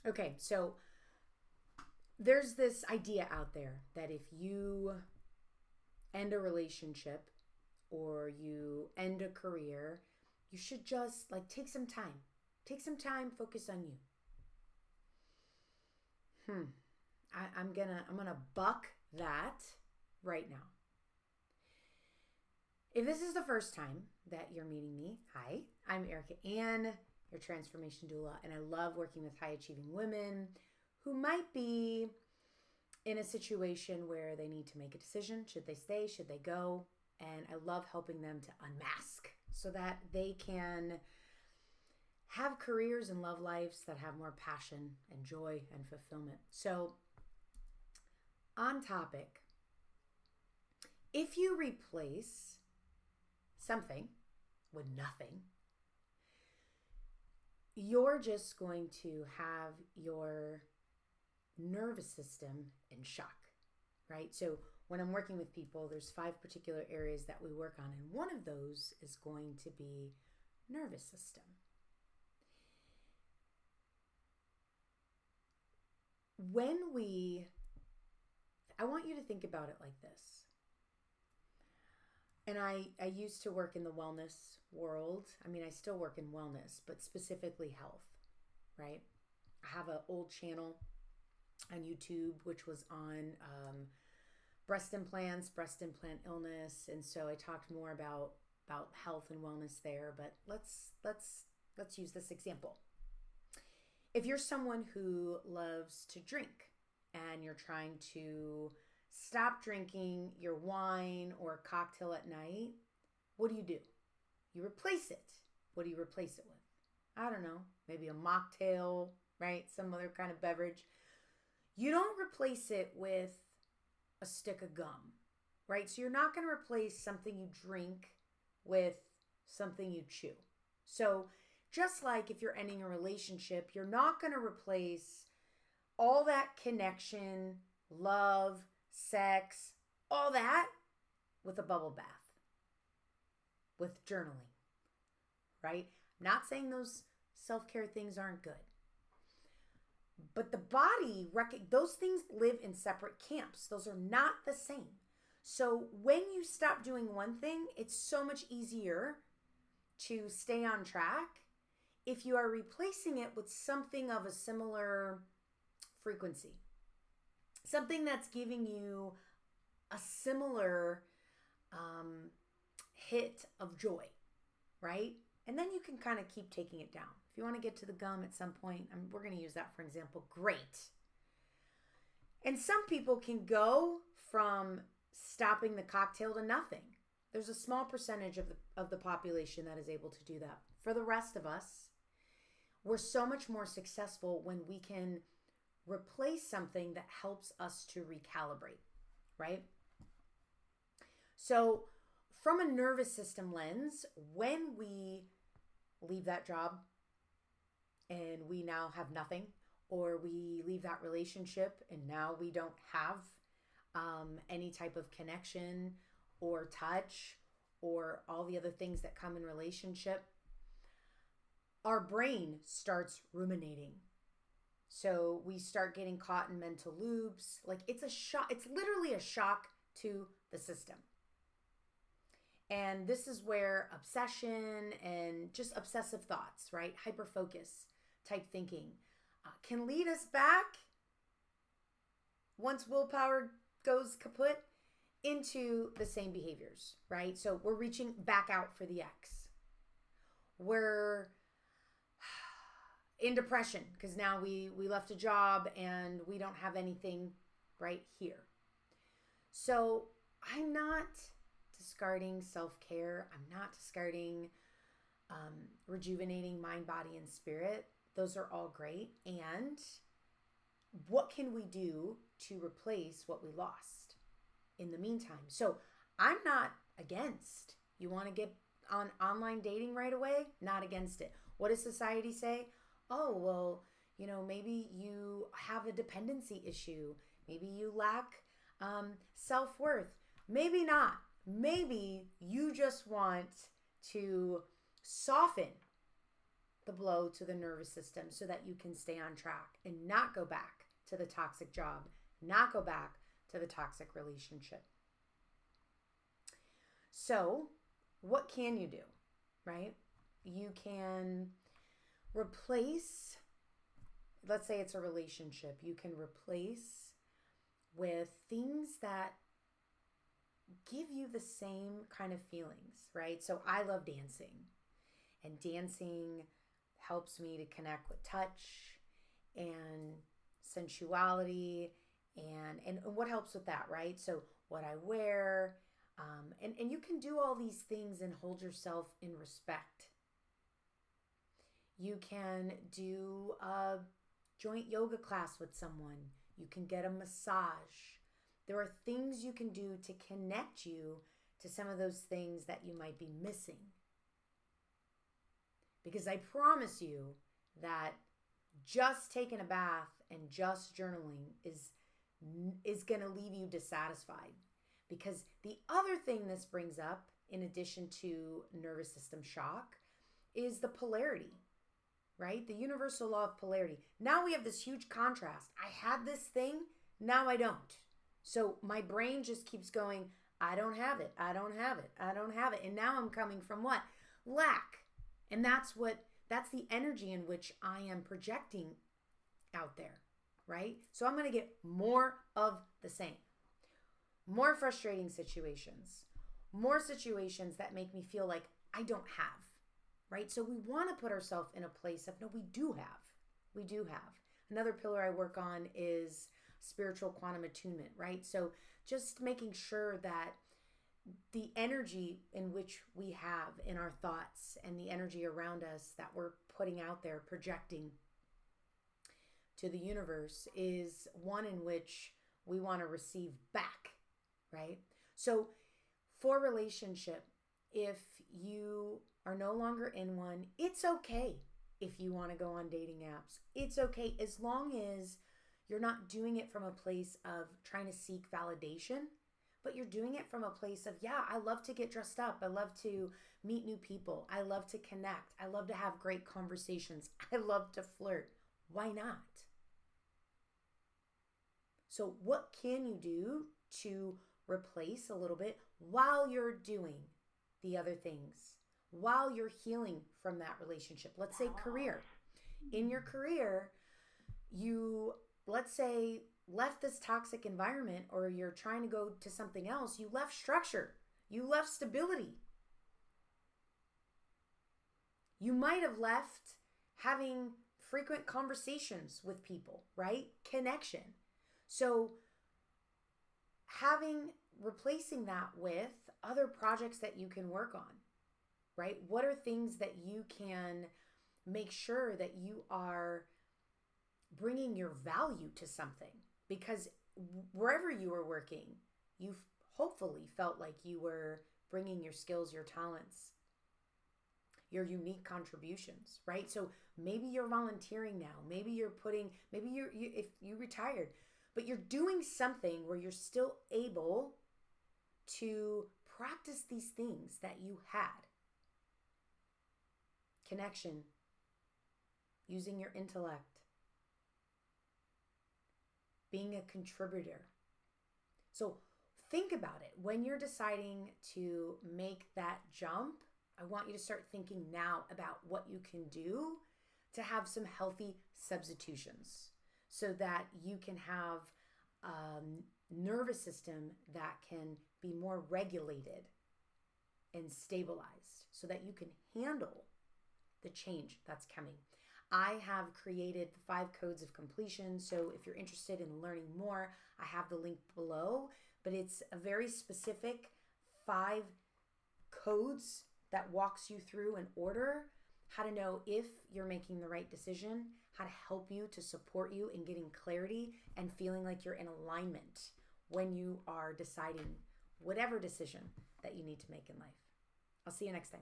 Okay, so there's this idea out there that if you end a relationship or you end a career, you should just like take some time. Take some time, focus on you. I'm gonna buck that right now. If this is the first time that you're meeting me, hi, I'm Erica Ann, your transformation doula, and I love working with high achieving women who might be in a situation where they need to make a decision. Should they stay? Should they go? And I love helping them to unmask so that they can have careers and love lives that have more passion and joy and fulfillment. So, on topic, if you replace something with nothing, you're just going to have your nervous system in shock, right? So when I'm working with people, there's 5 particular areas that we work on, and one of those is going to be nervous system. I want you to think about it like this. And I used to work in the wellness world. I mean, I still work in wellness, but specifically health, right? I have an old channel on YouTube, which was on breast implants, breast implant illness. And so I talked more about health and wellness there, but let's use this example. If you're someone who loves to drink and you're trying to stop drinking your wine or cocktail at night, what do? You replace it. What do you replace it with? I don't know, maybe a mocktail, right? Some other kind of beverage. You don't replace it with a stick of gum, right? So you're not going to replace something you drink with something you chew. So just like if you're ending a relationship, you're not going to replace all that connection, love, sex, all that with a bubble bath, with journaling, right? I'm not saying those self-care things aren't good. But the body, those things live in separate camps. Those are not the same. So when you stop doing one thing, it's so much easier to stay on track if you are replacing it with something of a similar frequency. Something that's giving you a similar hit of joy, right? And then you can kind of keep taking it down. If you want to get to the gum at some point, we're going to use that for example, great. And some people can go from stopping the cocktail to nothing. There's a small percentage of the population that is able to do that. For the rest of us, we're so much more successful when we can replace something that helps us to recalibrate, right? So from a nervous system lens, when we leave that job and we now have nothing, or we leave that relationship and now we don't have any type of connection or touch or all the other things that come in relationship, our brain starts ruminating. So we start getting caught in mental loops. Like it's a shock. It's literally a shock to the system. And this is where obsession and just obsessive thoughts, right? Hyperfocus type thinking can lead us back once willpower goes kaput into the same behaviors, right? So we're reaching back out for the ex. We're in depression because now we left a job and we don't have anything right here. So I'm not discarding self-care. I'm not discarding rejuvenating mind, body, and spirit. Those are all great. And what can we do to replace what we lost in the meantime? So I'm not against. You want to get on online dating right away? Not against it. What does society say? Oh, well, maybe you have a dependency issue. Maybe you lack self-worth. Maybe not. Maybe you just want to soften the blow to the nervous system so that you can stay on track and not go back to the toxic job, not go back to the toxic relationship. So, what can you do, right? You can replace, let's say it's a relationship, you can replace with things that give you the same kind of feelings, right? So I love dancing, and dancing helps me to connect with touch and sensuality and what helps with that, right? So what I wear, and you can do all these things and hold yourself in respect. You can do a joint yoga class with someone. You can get a massage. There are things you can do to connect you to some of those things that you might be missing. Because I promise you that just taking a bath and just journaling is going to leave you dissatisfied. Because the other thing this brings up, in addition to nervous system shock, is the polarity, right? The universal law of polarity. Now we have this huge contrast. I had this thing, now I don't. So my brain just keeps going, I don't have it, I don't have it, I don't have it. And now I'm coming from what? Lack. And that's the energy in which I am projecting out there, right? So I'm going to get more of the same. More frustrating situations, more situations that make me feel like I don't have, right? So we want to put ourselves in a place of, no, we do have. We do have. Another pillar I work on is spiritual quantum attunement, right? So just making sure that the energy in which we have in our thoughts and the energy around us that we're putting out there, projecting to the universe, is one in which we want to receive back, right? So for relationship, if you are no longer in one, it's okay if you want to go on dating apps. It's okay as long as you're not doing it from a place of trying to seek validation, but you're doing it from a place of, yeah, I love to get dressed up. I love to meet new people. I love to connect. I love to have great conversations. I love to flirt. Why not? So what can you do to replace a little bit while you're doing the other things, while you're healing from that relationship? Let's say career. In your career, you, let's say, left this toxic environment, or you're trying to go to something else. You left structure. You left stability. You might have left having frequent conversations with people, right? Connection. So replacing that with other projects that you can work on, right? What are things that you can make sure that you are bringing your value to something? Because wherever you were working, you hopefully felt like you were bringing your skills, your talents, your unique contributions, right? So maybe you're volunteering now. Maybe if you retired, but you're doing something where you're still able to practice these things that you had. Connection, using your intellect, being a contributor. So think about it. When you're deciding to make that jump, I want you to start thinking now about what you can do to have some healthy substitutions so that you can have a nervous system that can be more regulated and stabilized so that you can handle the change that's coming. I have created the 5 codes of completion. So if you're interested in learning more, I have the link below, but it's a very specific 5 codes that walks you through an order, how to know if you're making the right decision, how to help you, to support you in getting clarity and feeling like you're in alignment when you are deciding whatever decision that you need to make in life. I'll see you next time.